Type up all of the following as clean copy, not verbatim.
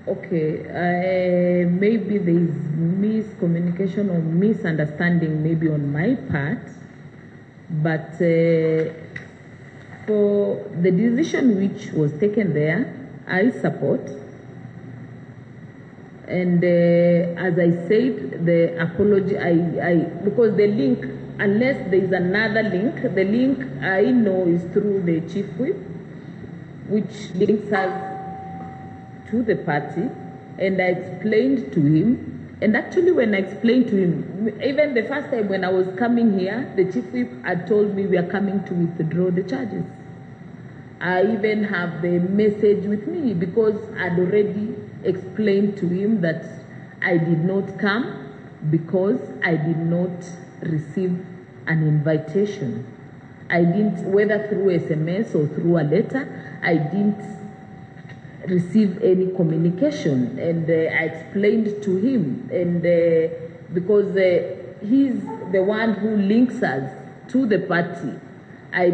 Okay, maybe there is miscommunication or misunderstanding maybe on my part, but for the decision which was taken there, I support. And as I said, the apology, because the link, unless there is another link, the link I know is through the chief whip, which links us to the party, and I explained to him. And actually, when I explained to him, even the first time when I was coming here, the chief whip had told me we are coming to withdraw the charges. I even have the message with me because I'd already explained to him that I did not come because I did not receive an invitation. I didn't, whether through SMS or through a letter, I didn't receive any communication, and I explained to him, and because he's the one who links us to the party, I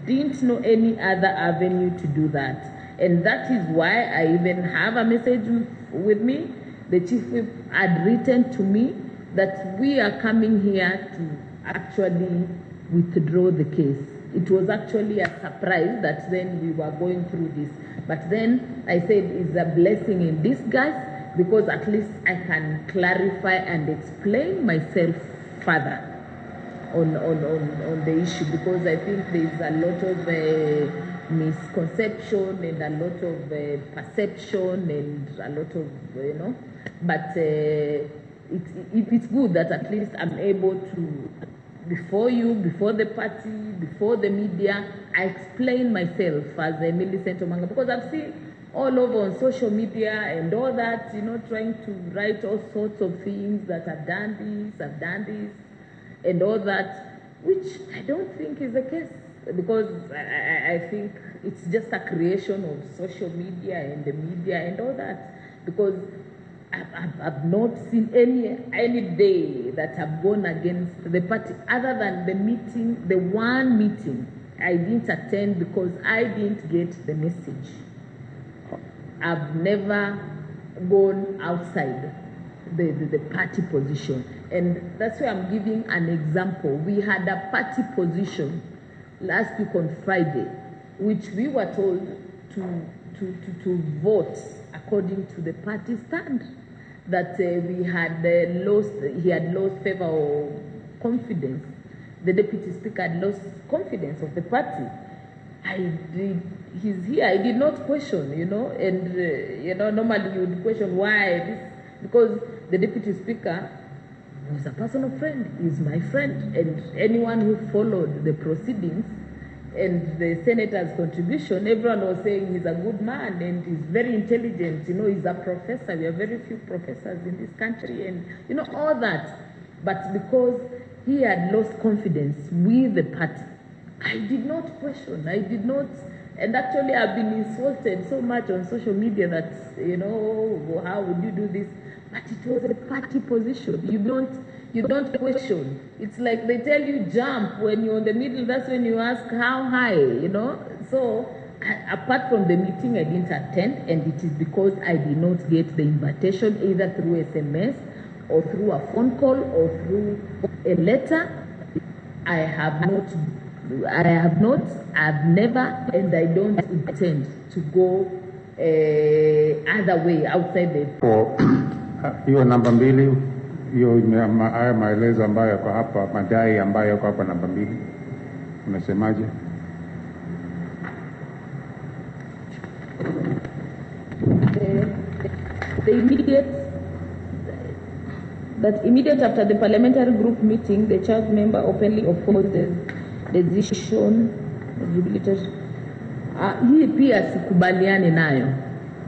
didn't know any other avenue to do that, and that is why I even have a message with me. The chief whip had written to me that we are coming here to actually withdraw the case. It was actually a surprise that then we were going through this. But then I said it's a blessing in disguise because at least I can clarify and explain myself further on the issue, because I think there's a lot of misconception and a lot of perception and a lot of, but it's good that at least I'm able to, before you, before the party, before the media, I explain myself as Millicent Omanga, because I've seen all over on social media and all that, trying to write all sorts of things that I've done this, and all that, which I don't think is the case, because I think it's just a creation of social media and the media and all that, because I've not seen any day that I've gone against the party other than the meeting, the one meeting I didn't attend because I didn't get the message. I've never gone outside the party position, and that's why I'm giving an example. We had a party position last week on Friday, which we were told to vote according to the party stand, that he had lost favor or confidence. The deputy speaker had lost confidence of the party. He's here. I did not question, and normally you would question why this, because the deputy speaker was a personal friend. He's my friend, and anyone who followed the proceedings and the senator's contribution, everyone was saying he's a good man and he's very intelligent. He's a professor. We have very few professors in this country, and all that. But because he had lost confidence with the party, I did not question. I did not, and actually I've been insulted so much on social media that how would you do this? But it was a party position. You don't question. It's like they tell you jump. When you're in the middle, that's when you ask how high, So apart from the meeting I didn't attend, and it is because I did not get the invitation either through SMS or through a phone call or through a letter. I've never, and I don't intend to go other way outside the... Hiyo namba 2, hiyo haya maelezo ambayo yako hapa, madai ambayo yako hapa namba 2, unasemaje? Immediate after the parliamentary group meeting, the church member openly opposed the decision. Hii pia sikubaliani nayo,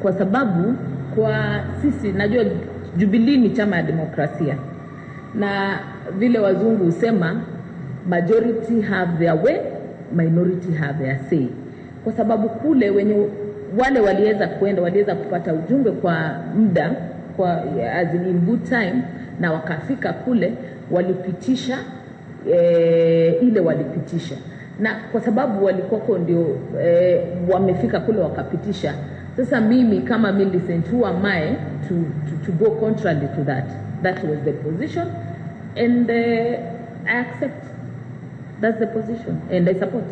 kwa sababu kwa sisi najua Jubilee ni chama ya demokrasia, na vile wazungu husema majority have their way, minority have their say. Kwa sababu kule wale waliweza kupata ujumbe kwa muda, as in good time, na wakafika kule walipitisha ile walipitisha, na kwa sababu walikuwa ndio wamefika kule wakapitisha, Sasa mimi kama Millicent, who am I to go contrary to that? That was the position, and I accept. That's the position, and I support.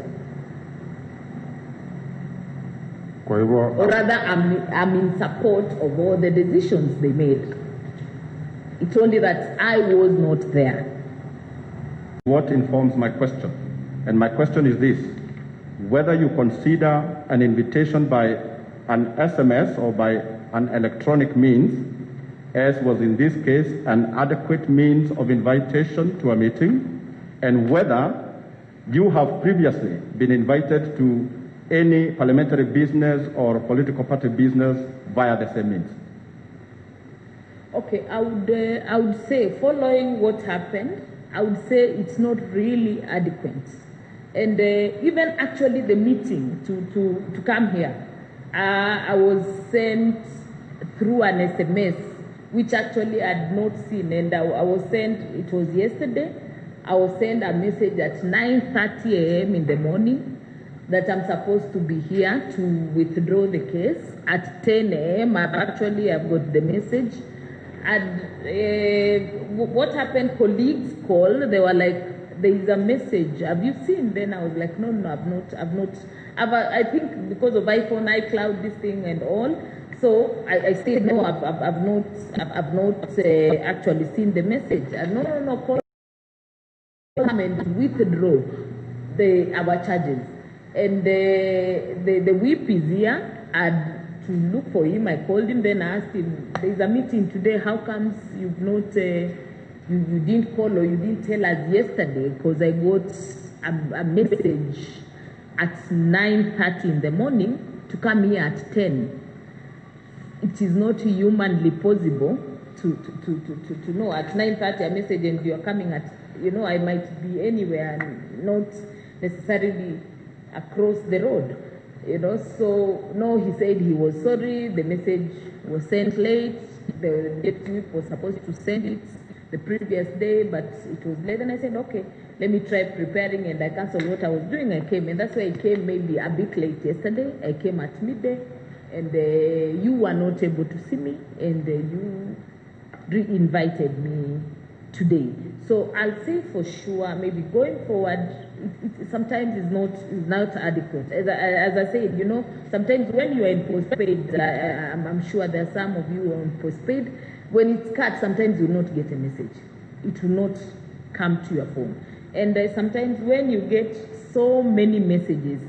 Kwa hivyo, or rather, I'm in support of all the decisions they made. It's only that I was not there. What informs my question? And my question is this: whether you consider an invitation by an SMS or by an electronic means, as was in this case, an adequate means of invitation to a meeting, and whether you have previously been invited to any parliamentary business or political party business via the same means. Okay, I would say, following what happened, I would say it's not really adequate. And even actually the meeting to come here, I was sent through an SMS, which actually I had not seen, and I was sent, it was yesterday, I was sent a message at 9:30 a.m. in the morning that I'm supposed to be here to withdraw the case. At 10 a.m. I've got the message. And what happened, colleagues called, they were like, there is a message, have you seen? Then I was like, no, I've not. I think because of iPhone, iCloud, this thing and all. So I said, no, I've not actually seen the message. No, call come and withdraw our charges. And the whip is here. I had to look for him. I called him, then I asked him, there's a meeting today, how comes you've not, you didn't call or you didn't tell us yesterday? Because I got a message at 9:30 in the morning to come here at 10. It is not humanly possible to know at 9:30 a message and you're coming at, I might be anywhere and not necessarily across the road, So, no, he said he was sorry, the message was sent late, the deputy whip was supposed to send it the previous day, but it was late, and I said, okay, let me try preparing, and I canceled what I was doing. I came, and that's why I came maybe a bit late yesterday. I came at midday, and you were not able to see me, and you re-invited me today. So I'll say for sure, maybe going forward, it sometimes is not adequate. As I said, sometimes when you are in postpaid, I'm sure there are some of you on postpaid, when it's cut, sometimes you will not get a message. It will not come to your phone. And sometimes when you get so many messages,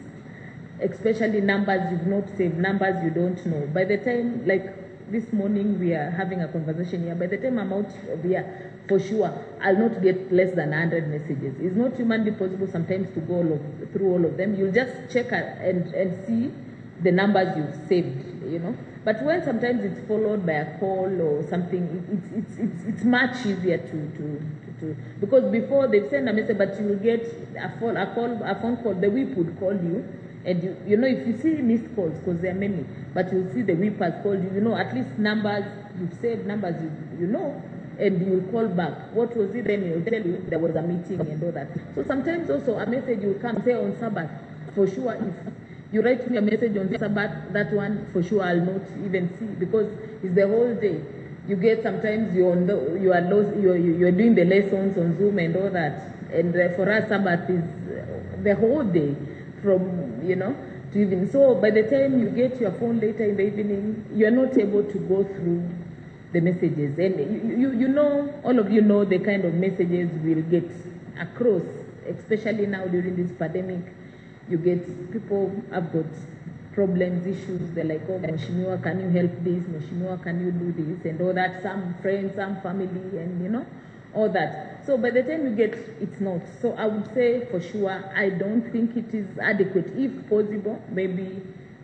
especially numbers you've not saved, numbers you don't know, by the time, like this morning we are having a conversation here, by the time I'm out of here, for sure, I'll not get less than 100 messages. It's not humanly possible sometimes to go through all of them. You'll just check and see the numbers you've saved, But when sometimes it's followed by a call or something, it's much easier to because before they send a message, but you will get a phone call, the whip would call you, and if you see missed calls, because there are many, but you'll see the whip has called you, at least numbers you've saved, numbers and you'll call back. What was it? Then he'll tell you there was a meeting and all that. So sometimes also a message will come, say on Sabbath, for sure. If you write me a message on Sabbath, that one for sure I'll not even see, because it's the whole day. You get sometimes you're doing the lessons on Zoom and all that, and for us Sabbath is the whole day from to evening. So by the time you get your phone later in the evening, you're not able to go through the messages, and all of you know the kind of messages we'll get across, especially now during this pandemic. You get people have got problems, issues. They're like, oh, Mheshimiwa, can you help this? Mheshimiwa, can you do this? And all that. Some friends, some family, and all that. So by the time you get, it's not. So I would say for sure, I don't think it is adequate. If possible, maybe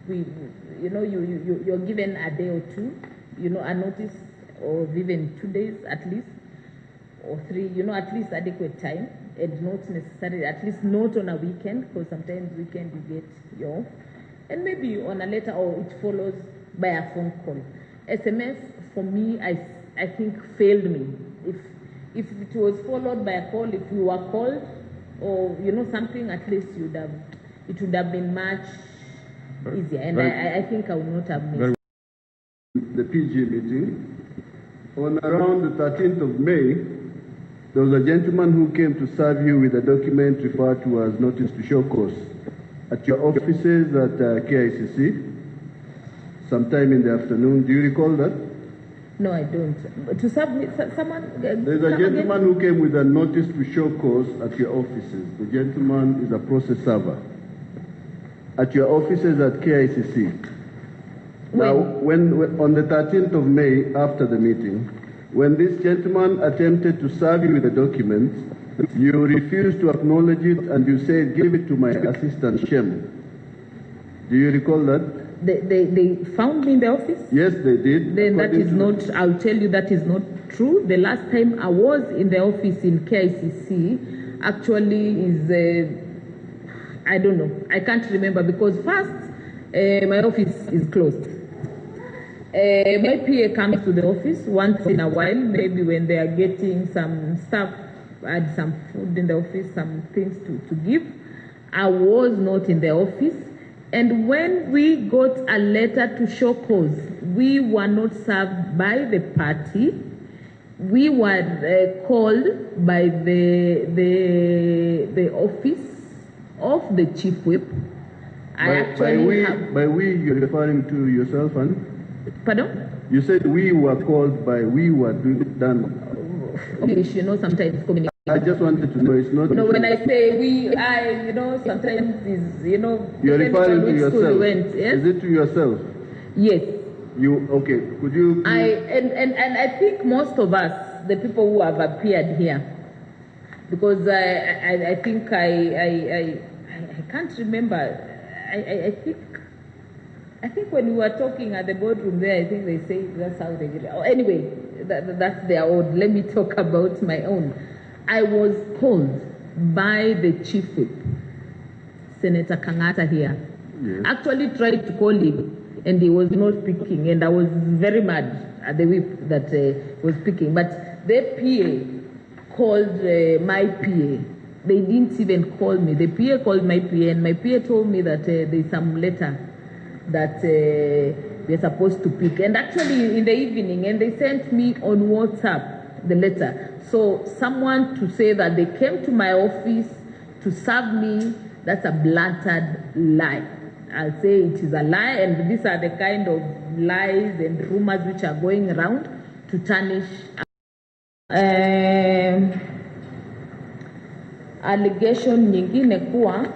you're given a day or two, a notice, or even 2 days at least, or 3, at least adequate time, and not necessarily, at least not on a weekend, because sometimes weekend you get your, and maybe on a letter, or it follows by a phone call. SMS, for me, I think failed me. If it was followed by a call, if you were called, or something, at least it would have been much easier. And Very- I think I would not have missed. Very- The PG meeting. On around the 13th of May, there was a gentleman who came to serve you with a document referred to as notice to show cause at your offices at KICC sometime in the afternoon. Do you recall that? No, I don't. But to submit, someone. There's a gentleman who came with a notice to show cause at your offices. The gentleman is a process server at your offices at KICC. Now, when on the 13th of May, after the meeting, when this gentleman attempted to serve you with a document, you refused to acknowledge it and you said, "Give it to my assistant, Shem." Do you recall that? They found me in the office? Yes, they did. Then that According is to- not, I'll tell you that is not true. The last time I was in the office in KICC actually is, I don't know, I can't remember because first, my office is closed. My PA comes to the office once in a while, maybe when they are getting some stuff, I had some food in the office, some things to give. I was not in the office. And when we got a letter to show cause, we were not served by the party. We were called by the office of the chief whip. By we, you're referring to yourself, and Pardon? you said we were called by we were done. English, sometimes communicate. I just wanted to know. It's not. When I say we, sometimes is, You're depending referring on to which school yourself. you went, yes? Is it to yourself? Yes. You okay? Could you? And I think most of us, the people who have appeared here, because I think I can't remember. I think when we were talking at the boardroom there, I think they say that's how they get it. Anyway, that's their own. Let me talk about my own. I was called by the chief whip, Senator Kangata here. Yes. Actually tried to call him, and he was not picking, and I was very mad at the whip that was picking. But the PA called my PA. They didn't even call me. The PA called my PA, and my PA told me that there's some letter that they're supposed to pick. And actually in the evening, and they sent me on WhatsApp the letter. So someone to say that they came to my office to serve me, that's a blatant lie. I'll say it is a lie, and these are the kind of lies and rumors which are going around to tarnish. Allegation nyingine kuwa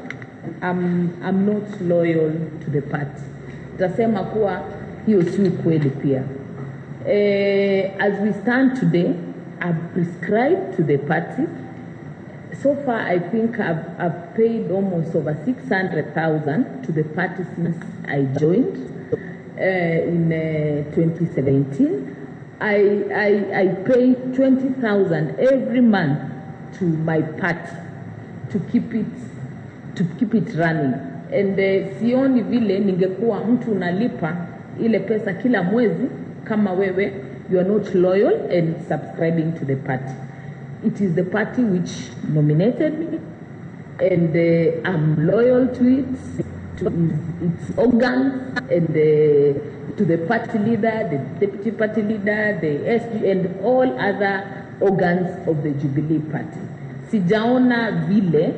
I'm not loyal to the party. Tasema kuwa hiyo si ukweli pia. As we stand today, I've prescribed to the party. So far, I think I've paid almost over 600,000 to the party since I joined in 2017. I pay 20,000 every month to my party to keep it running. And sioni vile ningekuwa mtu unalipa ile pesa kila mwezi kama wewe you are not loyal and subscribing to the party. It is the party which nominated me, and I'm loyal to it, to its organs, and to the party leader, the deputy party leader, the SG, and all other organs of the Jubilee Party. Sijaona vile,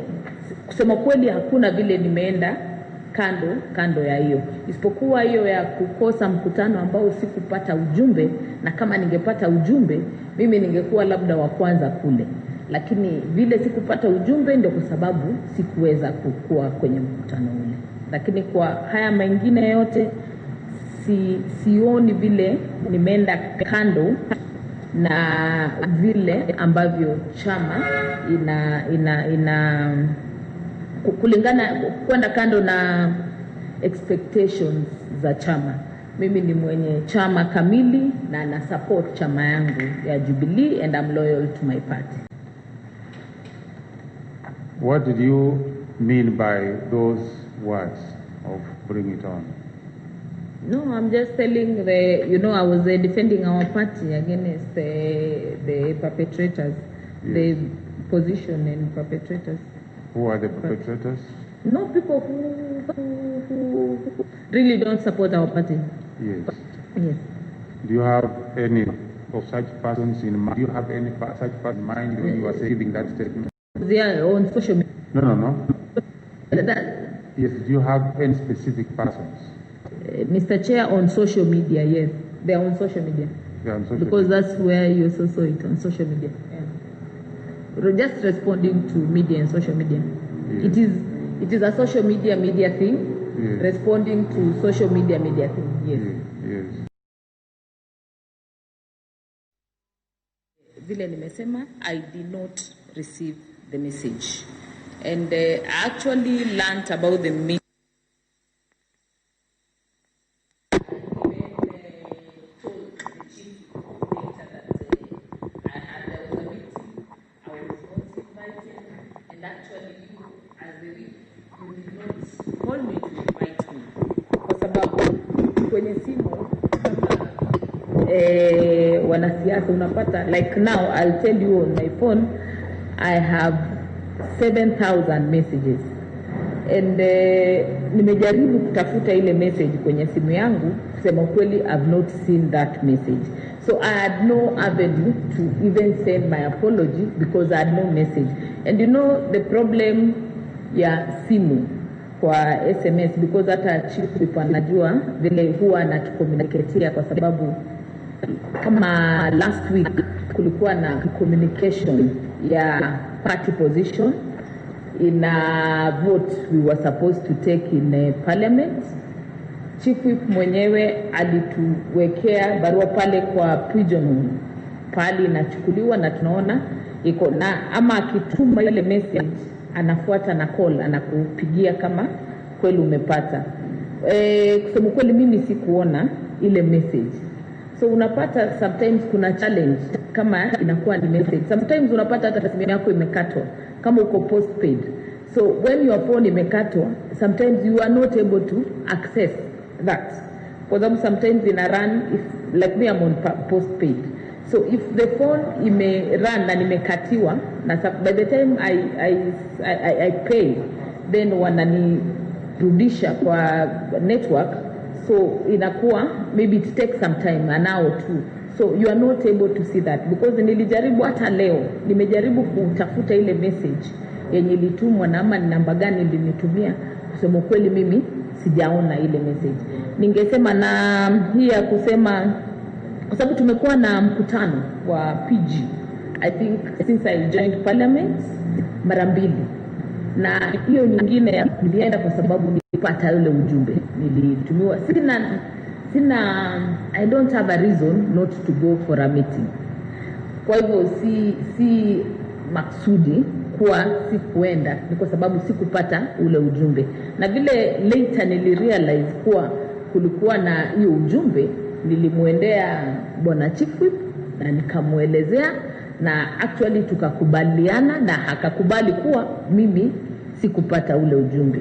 kusema kweli hakuna vile nimeenda kando ya hiyo, isipokuwa hiyo ya kukosa mkutano ambao sikupata ujumbe, na kama ningepata ujumbe mimi ningekuwa labda wa kwanza kule, lakini vile sikupata ujumbe ndio kwa sababu sikuweza kukua kwenye mkutano ule. Lakini kwa haya mengine yote sioni vile nimeenda kando na vile ambavyo chama ina kulingana kwenda kando na expectations za chama. Mimi ni mwenye chama kamili na na support chama yangu ya Jubilee, and I'm loyal to my party. What did you mean by those words of bring it on? No, I'm just telling I was defending our party against the perpetrators, the position and perpetrators. Who are the perpetrators? No, people who really don't support our party. Yes. Yes. Do you have any of such persons in mind? Do you have any such person in mind when you are giving that statement? They are on social media. No. That, Yes, do you have any specific persons? Mr. Chair, on social media, yes. They are on social media. They are on social Because media. that's where you also saw it, on social media. Yeah. We're just responding to media and social media. Yes. It is a social media thing. Yes. Responding to social media thing. Yes. Yes. Vile nimesema, I did not receive the message. And I actually learned about the message. Call me to invite me. Kwa sababu kwenye simu wanasiasa unapata, like now I'll tell you on my phone I have 7,000 messages and nimejaribu kutafuta ile message kwenye simu yangu, kusema kweli I've not seen that message, so I had no avenue to even send my apology because I had no message. And you know the problem ya simu kwa SMS, because hata chief whip anajua vile huwa anatucommunicatea, kwa sababu kama last week kulikuwa na communication ya party position in a vote we were supposed to take in parliament. Chief whip mwenyewe alituwekea barua pale kwa pigeonhole pale inachukuliwa, na tunaona iko na, ama akituma ile message anafuata na call, anakupigia kama kweli umepata. Kusema kweli mimi sikuona ile message. So unapata sometimes kuna challenge kama inakuwa ni message. Sometimes unapata hata simu yako imekatwa kama uko postpaid. So when your phone imekatwa, sometimes you are not able to access that. For example, sometimes in a run, if like me I'm on postpaid. So if the phone run na nimekatiwa, na by the time I pay, then wananirudisha kwa network, so inakuwa maybe it takes some time, an hour or two, so you are not able to see that. Because nilijaribu hata leo, nimejaribu kutafuta ile message yenye ilitumwa na ama namba gani ilinitumia, kusema kweli mimi sijaona ile message. Ningesema na hii ya kusema, kwa sababu tumekuwa na mkutano wa PG, I think since I joined parliament mara mbili, na hiyo nyingine nilienda kwa sababu nilipata ule ujumbe nilitumiwa. Sina I don't have a reason not to go for a meeting. Kwa hivyo si maksudi kuwa sikuenda, ni kwa sababu sikupata ule ujumbe. Na vile later nilirealize kuwa kulikuwa na hiyo ujumbe, nilimuendea bwana chief whip na nikamuelezea, na actually tukakubaliana na akakubali kuwa mimi sikupata ule ujumbe.